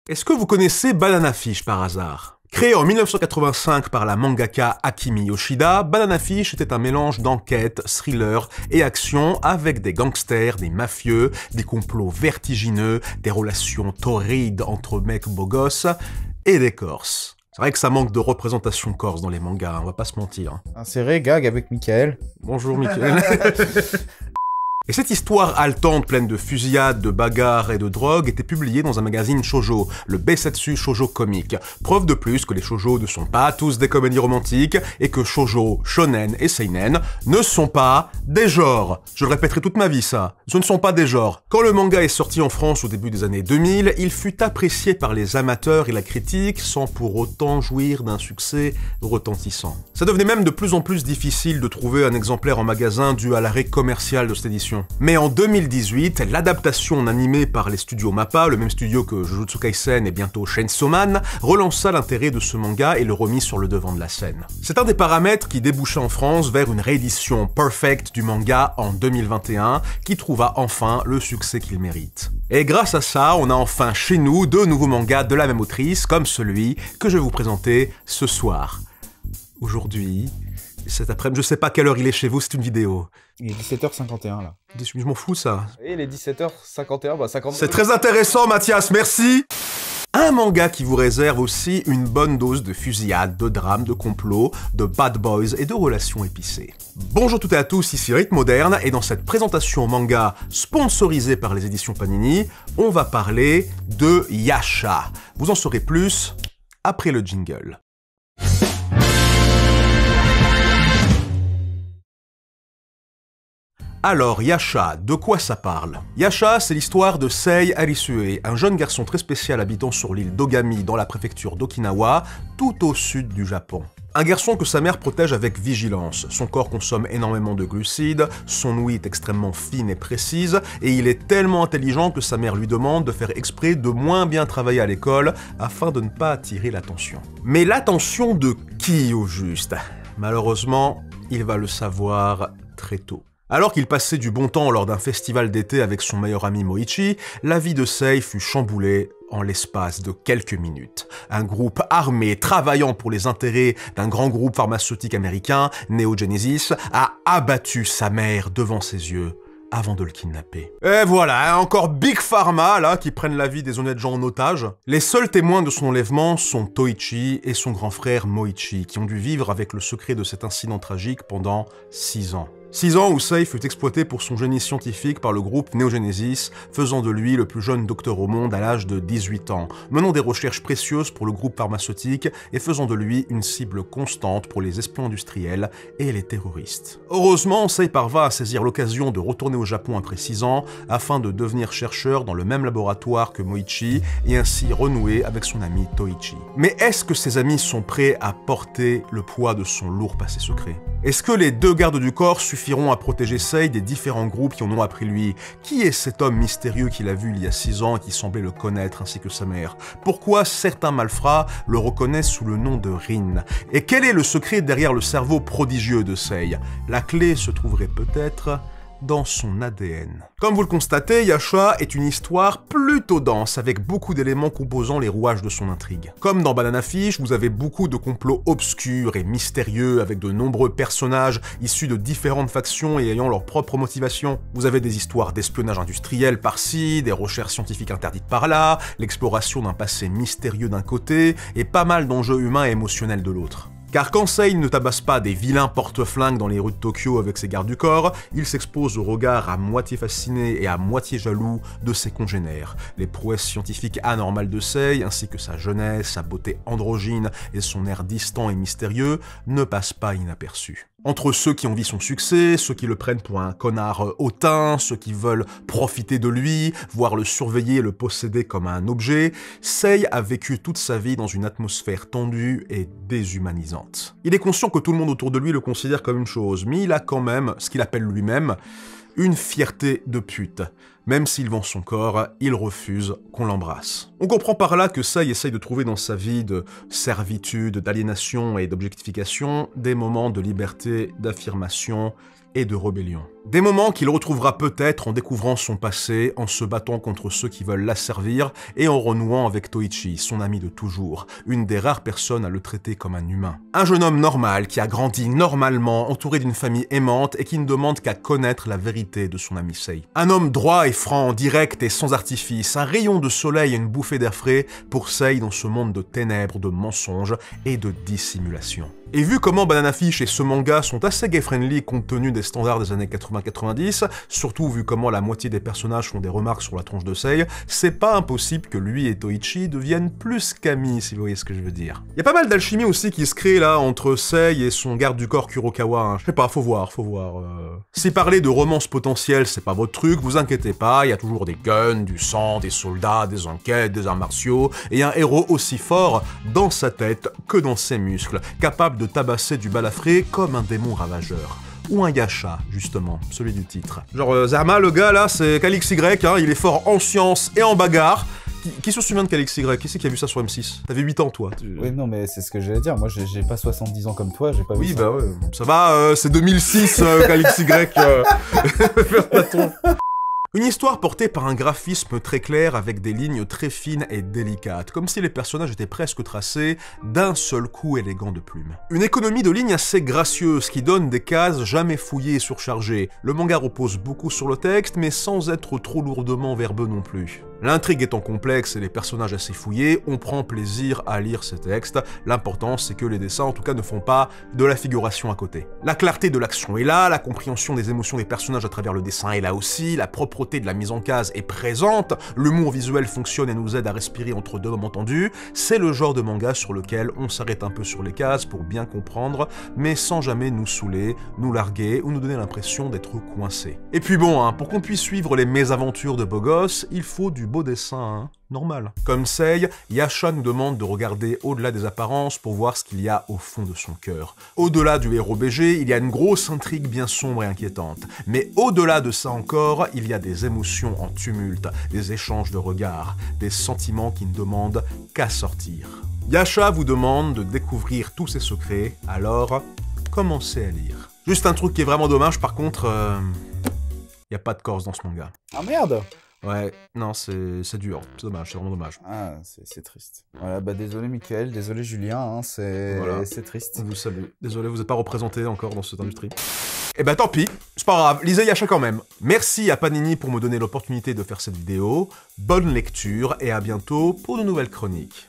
Est-ce que vous connaissez Banana Fish par hasard? Créé en 1985 par la mangaka Akimi Yoshida, Banana Fish était un mélange d'enquête, thriller et action avec des gangsters, des mafieux, des complots vertigineux, des relations torrides entre mecs beaux gosses et des Corses. C'est vrai que ça manque de représentation corse dans les mangas, on va pas se mentir. Inséré gag avec Michael. Bonjour Michael. Et cette histoire haletante, pleine de fusillades, de bagarres et de drogue, était publiée dans un magazine shoujo, le Beisatsu Shoujo Comic. Preuve de plus que les shoujo ne sont pas tous des comédies romantiques, et que shoujo, shonen et seinen ne sont pas des genres. Je le répéterai toute ma vie ça, ce ne sont pas des genres. Quand le manga est sorti en France au début des années 2000, il fut apprécié par les amateurs et la critique, sans pour autant jouir d'un succès retentissant. Ça devenait même de plus en plus difficile de trouver un exemplaire en magasin dû à l'arrêt commercial de cette édition. Mais en 2018, l'adaptation en animé par les studios MAPPA, le même studio que Jujutsu Kaisen et bientôt Chainsaw Man, relança l'intérêt de ce manga et le remit sur le devant de la scène. C'est un des paramètres qui déboucha en France vers une réédition perfect du manga en 2021, qui trouva enfin le succès qu'il mérite. Et grâce à ça, on a enfin chez nous deux nouveaux mangas de la même autrice, comme celui que je vais vous présenter ce soir. Aujourd'hui, cet après-midi, je sais pas quelle heure il est chez vous, c'est une vidéo. Il est 17h51 là. Je m'en fous ça. Et il est 17h51, bah 50. C'est très intéressant Mathias, merci. Un manga qui vous réserve aussi une bonne dose de fusillade, de drame, de complot, de bad boys et de relations épicées. Bonjour toutes et à tous, ici Rythme Moderne, et dans cette présentation manga sponsorisée par les éditions Panini, on va parler de Yasha. Vous en saurez plus après le jingle. Alors, Yasha, de quoi ça parle? Yasha, c'est l'histoire de Sei Arisue, un jeune garçon très spécial habitant sur l'île d'Ogami dans la préfecture d'Okinawa, tout au sud du Japon. Un garçon que sa mère protège avec vigilance. Son corps consomme énormément de glucides, son ouïe est extrêmement fine et précise, et il est tellement intelligent que sa mère lui demande de faire exprès de moins bien travailler à l'école afin de ne pas attirer l'attention. Mais l'attention de qui au juste? Malheureusement, il va le savoir très tôt. Alors qu'il passait du bon temps lors d'un festival d'été avec son meilleur ami Moichi, la vie de Sei fut chamboulée en l'espace de quelques minutes. Un groupe armé travaillant pour les intérêts d'un grand groupe pharmaceutique américain, Neo Genesis, a abattu sa mère devant ses yeux avant de le kidnapper. Et voilà, encore Big Pharma, là, qui prennent la vie des honnêtes gens en otage. Les seuls témoins de son enlèvement sont Toichi et son grand frère Moichi, qui ont dû vivre avec le secret de cet incident tragique pendant 6 ans. 6 ans où Sei fut exploité pour son génie scientifique par le groupe Neo Genesis, faisant de lui le plus jeune docteur au monde à l'âge de 18 ans, menant des recherches précieuses pour le groupe pharmaceutique et faisant de lui une cible constante pour les espions industriels et les terroristes. Heureusement, Sei parvint à saisir l'occasion de retourner au Japon après 6 ans afin de devenir chercheur dans le même laboratoire que Moichi et ainsi renouer avec son ami Toichi. Mais est-ce que ses amis sont prêts à porter le poids de son lourd passé secret? Est-ce que les deux gardes du corps suffiront à protéger Sei des différents groupes qui en ont appris lui? Qui est cet homme mystérieux qu'il a vu il y a 6 ans et qui semblait le connaître ainsi que sa mère? Pourquoi certains malfrats le reconnaissent sous le nom de Rin? Et quel est le secret derrière le cerveau prodigieux de Sei? La clé se trouverait peut-être dans son ADN. Comme vous le constatez, Yasha est une histoire plutôt dense, avec beaucoup d'éléments composant les rouages de son intrigue. Comme dans Banana Fish, vous avez beaucoup de complots obscurs et mystérieux, avec de nombreux personnages issus de différentes factions et ayant leur propre motivation. Vous avez des histoires d'espionnage industriel par-ci, des recherches scientifiques interdites par-là, l'exploration d'un passé mystérieux d'un côté, et pas mal d'enjeux humains et émotionnels de l'autre. Car quand Sei ne tabasse pas des vilains porte-flingues dans les rues de Tokyo avec ses gardes du corps, il s'expose au regard à moitié fasciné et à moitié jaloux de ses congénères. Les prouesses scientifiques anormales de Sei, ainsi que sa jeunesse, sa beauté androgyne et son air distant et mystérieux, ne passent pas inaperçus. Entre ceux qui envient son succès, ceux qui le prennent pour un connard hautain, ceux qui veulent profiter de lui, voire le surveiller et le posséder comme un objet, Sei a vécu toute sa vie dans une atmosphère tendue et déshumanisante. Il est conscient que tout le monde autour de lui le considère comme une chose, mais il a quand même, ce qu'il appelle lui-même, une fierté de pute. Même s'il vend son corps, il refuse qu'on l'embrasse. On comprend par là que Sei essaye de trouver dans sa vie de servitude, d'aliénation et d'objectification des moments de liberté, d'affirmation et de rébellion. Des moments qu'il retrouvera peut-être en découvrant son passé, en se battant contre ceux qui veulent l'asservir et en renouant avec Toichi, son ami de toujours, une des rares personnes à le traiter comme un humain. Un jeune homme normal qui a grandi normalement, entouré d'une famille aimante et qui ne demande qu'à connaître la vérité de son ami Sei. Un homme droit et franc, direct et sans artifice, un rayon de soleil et une bouffée d'air frais pour Sei dans ce monde de ténèbres, de mensonges et de dissimulation. Et vu comment Banana Fish et ce manga sont assez gay-friendly compte tenu des standards des années 80-90, surtout vu comment la moitié des personnages font des remarques sur la tronche de Sei, c'est pas impossible que lui et Toichi deviennent plus qu'amis, si vous voyez ce que je veux dire. Y a pas mal d'alchimie aussi qui se crée là entre Sei et son garde du corps Kurokawa, hein. Je sais pas, faut voir. Si parler de romance potentielle c'est pas votre truc, vous inquiétez pas, y a toujours des guns, du sang, des soldats, des enquêtes, des arts martiaux, et un héros aussi fort dans sa tête que dans ses muscles, capable de tabasser du balafré comme un démon ravageur. Ou un Yasha, justement, celui du titre. Genre, Zama, le gars, là, c'est Calix Y, hein, il est fort en science et en bagarre. Qui se souvient de Calix Y? Qui c'est qui a vu ça sur M6? T'avais 8 ans, toi. Oui, non, mais c'est ce que j'allais dire. Moi, j'ai pas 70 ans comme toi, j'ai pas vu Oui, ça. bah ouais. Ça va, c'est 2006, Calix Y. Une histoire portée par un graphisme très clair avec des lignes très fines et délicates, comme si les personnages étaient presque tracés d'un seul coup élégant de plume. Une économie de lignes assez gracieuse qui donne des cases jamais fouillées et surchargées. Le manga repose beaucoup sur le texte, mais sans être trop lourdement verbeux non plus. L'intrigue étant complexe et les personnages assez fouillés, on prend plaisir à lire ces textes. L'important, c'est que les dessins, en tout cas, ne font pas de la figuration à côté. La clarté de l'action est là, la compréhension des émotions des personnages à travers le dessin est là aussi, la propreté de la mise en case est présente, l'humour visuel fonctionne et nous aide à respirer entre deux moments tendus. C'est le genre de manga sur lequel on s'arrête un peu sur les cases pour bien comprendre, mais sans jamais nous saouler, nous larguer ou nous donner l'impression d'être coincés. Et puis bon, hein, pour qu'on puisse suivre les mésaventures de beaux gosses, il faut du beau dessin, hein, normal. Comme Sei, Yasha nous demande de regarder au-delà des apparences pour voir ce qu'il y a au fond de son cœur. Au-delà du héros BG, il y a une grosse intrigue bien sombre et inquiétante. Mais au-delà de ça encore, il y a des émotions en tumulte, des échanges de regards, des sentiments qui ne demandent qu'à sortir. Yasha vous demande de découvrir tous ses secrets, alors commencez à lire. Juste un truc qui est vraiment dommage, par contre, y a pas de Corse dans ce manga. Ah merde! Ouais, non, c'est dur, c'est dommage, c'est vraiment dommage. Ah, c'est triste. Voilà, bah désolé Mickaël, désolé Julien, hein, Voilà. c'est triste. On vous salue. Désolé, vous n'êtes pas représenté encore dans cette industrie. Eh ben tant pis, c'est pas grave, lisez Yasha quand même. Merci à Panini pour me donner l'opportunité de faire cette vidéo, bonne lecture et à bientôt pour de nouvelles chroniques.